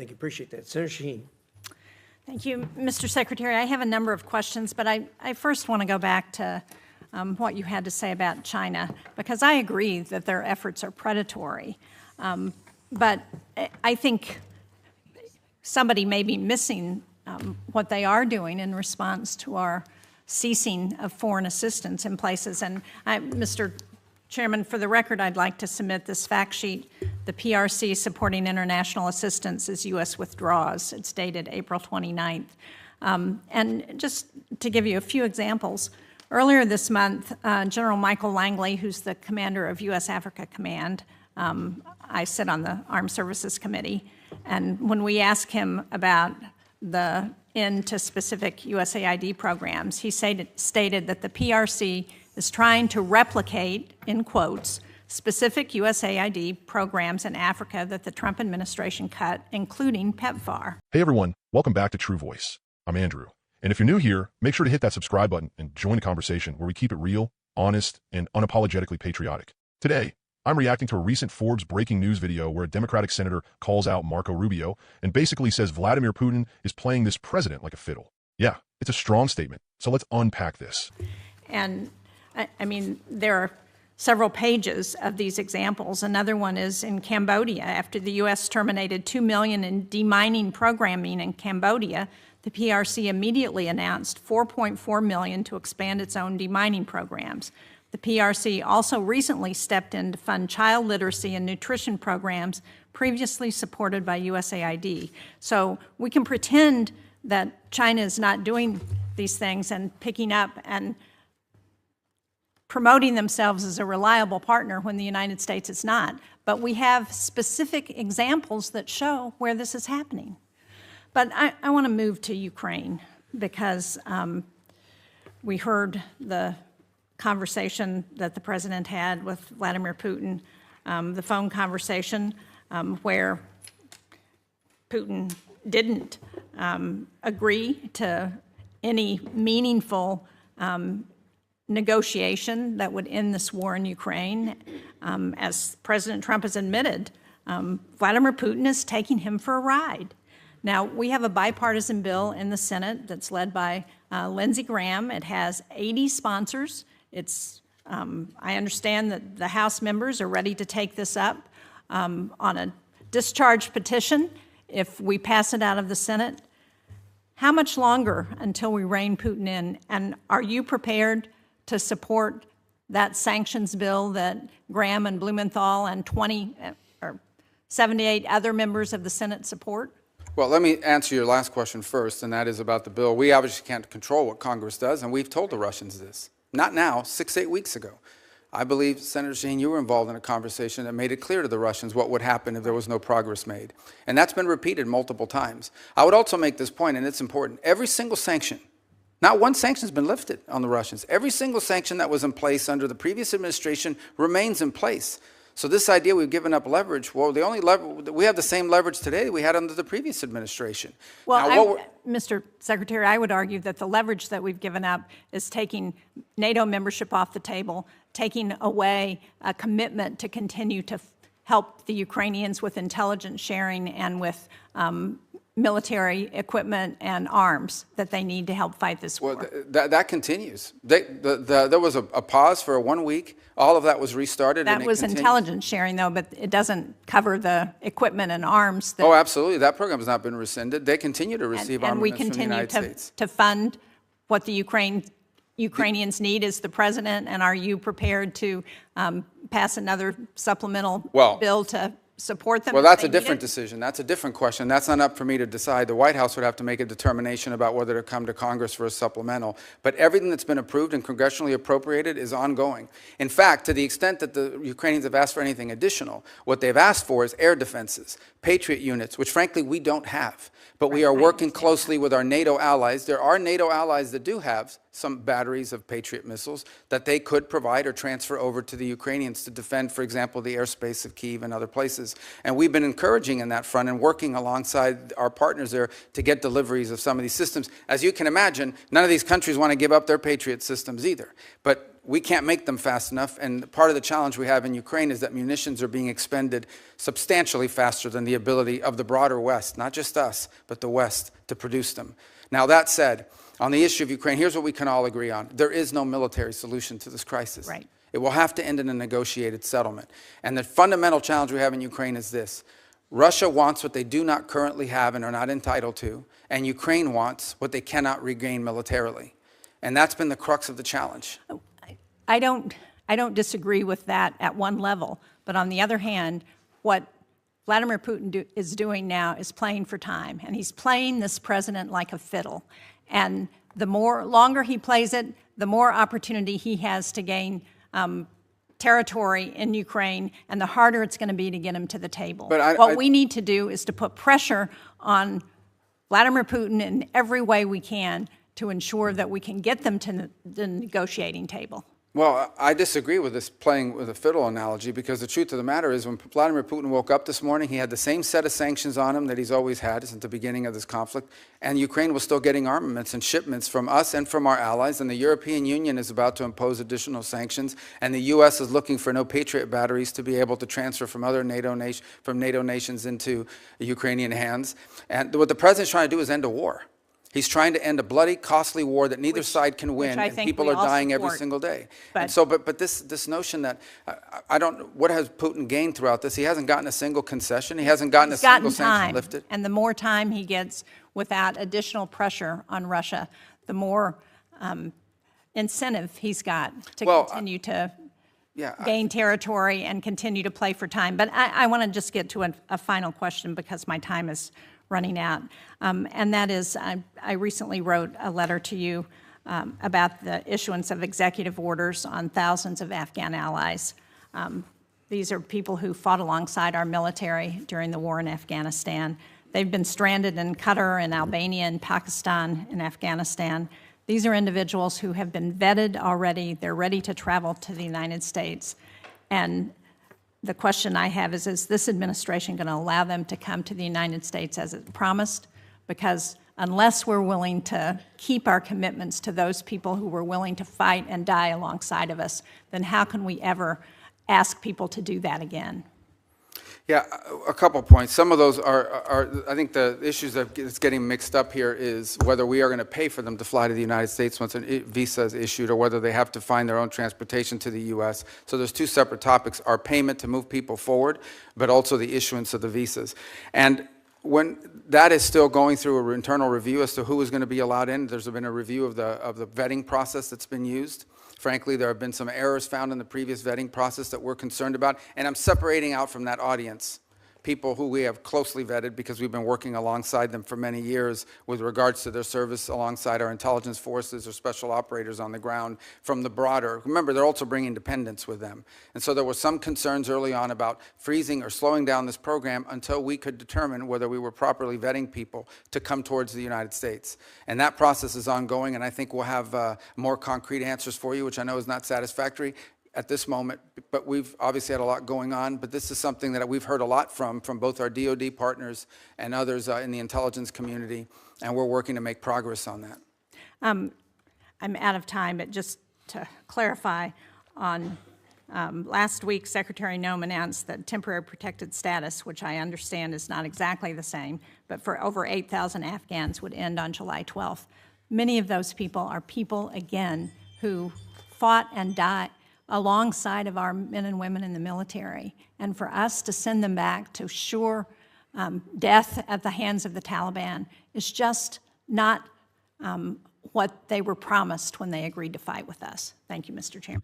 Thank you. Appreciate that. Senator Shaheen. Thank you, Mr. Secretary. I have a number of questions, but I first want to go back to what you had to say about China, because I agree that their efforts are predatory. But I think somebody may be missing what they are doing in response to our ceasing of foreign assistance in places. And Mr. Chairman, for the record, I'd like to submit this fact sheet. The PRC supporting international assistance is U.S. withdraws. It's dated April 29th. And just to give you a few examples, earlier this month, General Michael Langley, who's the commander of U.S. Africa Command, I sit on the Armed Services Committee, and when we asked him about the end to specific USAID programs, he stated that the PRC is trying to replicate, in quotes, specific USAID programs in Africa that the Trump administration cut, including PEPFAR. Hey everyone, welcome back to True Voice. I'm Andrew. And if you're new here, make sure to hit that subscribe button and join the conversation where we keep it real, honest, and unapologetically patriotic. Today, I'm reacting to a recent Forbes breaking news video where a Democratic senator calls out Marco Rubio and basically says Vladimir Putin is playing this president like a fiddle. Yeah, it's a strong statement. So let's unpack this. And I mean, there are several pages of these examples. Another one is in Cambodia. After the U.S. terminated $2 million in demining programming in Cambodia, the PRC immediately announced $4.4 million to expand its own demining programs. The PRC also recently stepped in to fund child literacy and nutrition programs previously supported by USAID. So we can pretend that China is not doing these things and picking up and promoting themselves as a reliable partner when the United States is not. But we have specific examples that show where this is happening. But I want to move to Ukraine because we heard the conversation that the president had with Vladimir Putin, the phone conversation where Putin didn't agree to any meaningful negotiation that would end this war in Ukraine. As President Trump has admitted, Vladimir Putin is taking him for a ride. Now, we have a bipartisan bill in the Senate that's led by Lindsey Graham. It has 80 sponsors. I understand that the House members are ready to take this up on a discharge petition if we pass it out of the Senate. How much longer until we rein Putin in? And are you prepared to support that sanctions bill that Graham and Blumenthal and 78 other members of the Senate support? Well, let me answer your last question first, and that is about the bill. We obviously can't control what Congress does, and we've told the Russians this. Not now, 6-8 weeks ago. I believe, Senator Shaheen, you were involved in a conversation that made it clear to the Russians what would happen if there was no progress made. And that's been repeated multiple times. I would also make this point, and it's important. Every single sanction, not one sanction has been lifted on the Russians. Every single sanction that was in place under the previous administration remains in place. So this idea we've given up leverage, well, the only we have the same leverage today we had under the previous administration. Well, Mr. Secretary, I would argue that the leverage that we've given up is taking NATO membership off the table, taking away a commitment to continue to help the Ukrainians with intelligence sharing and with military equipment and arms that they need to help fight this war. Well, that continues. There was a pause for 1 week. All of that was restarted. That was intelligence sharing, though, but it doesn't cover the equipment and arms. Oh, absolutely. That program has not been rescinded. They continue to receive armaments from the United States. And we continue to fund what the Ukrainians need as the president, and are you prepared to pass another supplemental bill to support them? Well, that's a different decision. That's a different question. That's not up for me to decide. The White House would have to make a determination about whether to come to Congress for a supplemental. But everything that's been approved and congressionally appropriated is ongoing. In fact, to the extent that the Ukrainians have asked for anything additional, what they've asked for is air defenses, Patriot units, which frankly we don't have. But we are working closely with our NATO allies. There are NATO allies that do have some batteries of Patriot missiles that they could provide or transfer over to the Ukrainians to defend, for example, the airspace of Kyiv and other places. And we've been encouraging in that front and working alongside our partners there to get deliveries of some of these systems. As you can imagine, none of these countries want to give up their Patriot systems either. But we can't make them fast enough. And part of the challenge we have in Ukraine is that munitions are being expended substantially faster than the ability of the broader West, not just us, but the West, to produce them. Now, that said, on the issue of Ukraine, here's what we can all agree on. There is no military solution to this crisis. Right. It will have to end in a negotiated settlement. And the fundamental challenge we have in Ukraine is this. Russia wants what they do not currently have and are not entitled to, and Ukraine wants what they cannot regain militarily. And that's been the crux of the challenge. I don't disagree with that at one level, but on the other hand, what Vladimir Putin is doing now is playing for time, and he's playing this president like a fiddle. And the longer he plays it, the more opportunity he has to gain territory in Ukraine, and the harder it's going to be to get him to the table. What we need to do is to put pressure on Vladimir Putin in every way we can to ensure that we can get them to the negotiating table. Well, I disagree with this playing with a fiddle analogy, because the truth of the matter is when Vladimir Putin woke up this morning, he had the same set of sanctions on him that he's always had since the beginning of this conflict, and Ukraine was still getting armaments and shipments from us and from our allies, and the European Union is about to impose additional sanctions, and the U.S. is looking for no Patriot batteries to be able to transfer from other NATO nations into Ukrainian hands. And what the president's trying to do is end a war. He's trying to end a bloody, costly war that neither side can win, and people are dying every single day. But this notion that what has Putin gained throughout this? He hasn't gotten a single concession. He hasn't gotten a single sanction lifted. And the more time he gets without additional pressure on Russia, the more incentive he's got to continue to gain territory and continue to play for time. But I want to just get to a final question because my time is running out, and that is, I recently wrote a letter to you about the issuance of executive orders on thousands of Afghan allies. These are people who fought alongside our military during the war in Afghanistan. They've been stranded in Qatar and Albania and Pakistan and Afghanistan. These are individuals who have been vetted already. They're ready to travel to the United States. And the question I have is this administration going to allow them to come to the United States as it promised? Because unless we're willing to keep our commitments to those people who were willing to fight and die alongside of us, then how can we ever ask people to do that again? Yeah, a couple points. Some of those are I think the issues that's getting mixed up here is whether we are going to pay for them to fly to the United States once a visa is issued, or whether they have to find their own transportation to the U.S. So there's two separate topics: our payment to move people forward, but also the issuance of the visas. And when that is still going through an internal review as to who is going to be allowed in, there's been a review of the vetting process that's been used. Frankly, there have been some errors found in the previous vetting process that we're concerned about, and I'm separating out from that audience people who we have closely vetted because we've been working alongside them for many years with regards to their service alongside our intelligence forces or special operators on the ground from the broader. Remember, they're also bringing dependents with them. And so there were some concerns early on about freezing or slowing down this program until we could determine whether we were properly vetting people to come towards the United States. And that process is ongoing, and I think we'll have more concrete answers for you, which I know is not satisfactory at this moment, but we've obviously had a lot going on. But this is something that we've heard a lot from both our DoD partners and others in the intelligence community, and we're working to make progress on that. I'm out of time, but just to clarify, on last week, Secretary Noem announced that temporary protected status, which I understand is not exactly the same, but for over 8,000 Afghans would end on July 12th. Many of those people are people, again, who fought and died alongside of our men and women in the military. And for us to send them back to sure death at the hands of the Taliban is just not what they were promised when they agreed to fight with us. Thank you, Mr. Chairman.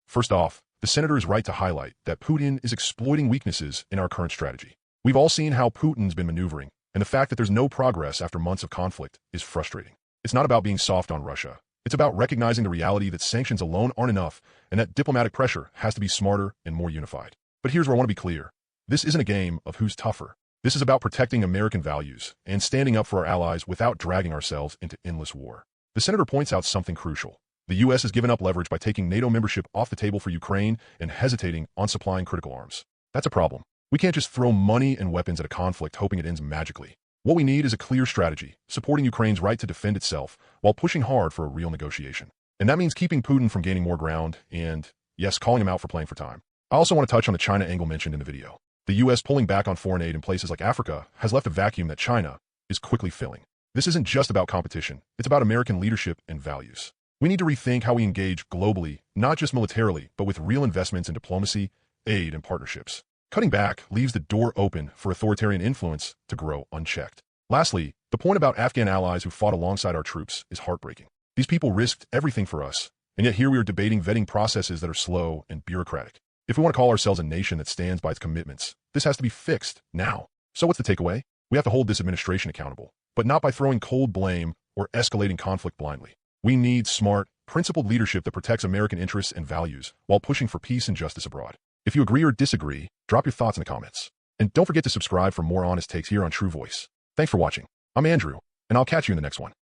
First off, the senator is right to highlight that Putin is exploiting weaknesses in our current strategy. We've all seen how Putin's been maneuvering, and the fact that there's no progress after months of conflict is frustrating. It's not about being soft on Russia. It's about recognizing the reality that sanctions alone aren't enough and that diplomatic pressure has to be smarter and more unified. But here's where I want to be clear. This isn't a game of who's tougher. This is about protecting American values and standing up for our allies without dragging ourselves into endless war. The senator points out something crucial. The U.S. has given up leverage by taking NATO membership off the table for Ukraine and hesitating on supplying critical arms. That's a problem. We can't just throw money and weapons at a conflict hoping it ends magically. What we need is a clear strategy, supporting Ukraine's right to defend itself while pushing hard for a real negotiation. And that means keeping Putin from gaining more ground and, yes, calling him out for playing for time. I also want to touch on the China angle mentioned in the video. The U.S. pulling back on foreign aid in places like Africa has left a vacuum that China is quickly filling. This isn't just about competition. It's about American leadership and values. We need to rethink how we engage globally, not just militarily, but with real investments in diplomacy, aid, and partnerships. Cutting back leaves the door open for authoritarian influence to grow unchecked. Lastly, the point about Afghan allies who fought alongside our troops is heartbreaking. These people risked everything for us, and yet here we are debating vetting processes that are slow and bureaucratic. If we want to call ourselves a nation that stands by its commitments, this has to be fixed now. So what's the takeaway? We have to hold this administration accountable, but not by throwing cold blame or escalating conflict blindly. We need smart, principled leadership that protects American interests and values while pushing for peace and justice abroad. If you agree or disagree, drop your thoughts in the comments. And don't forget to subscribe for more honest takes here on True Voice. Thanks for watching. I'm Andrew, and I'll catch you in the next one.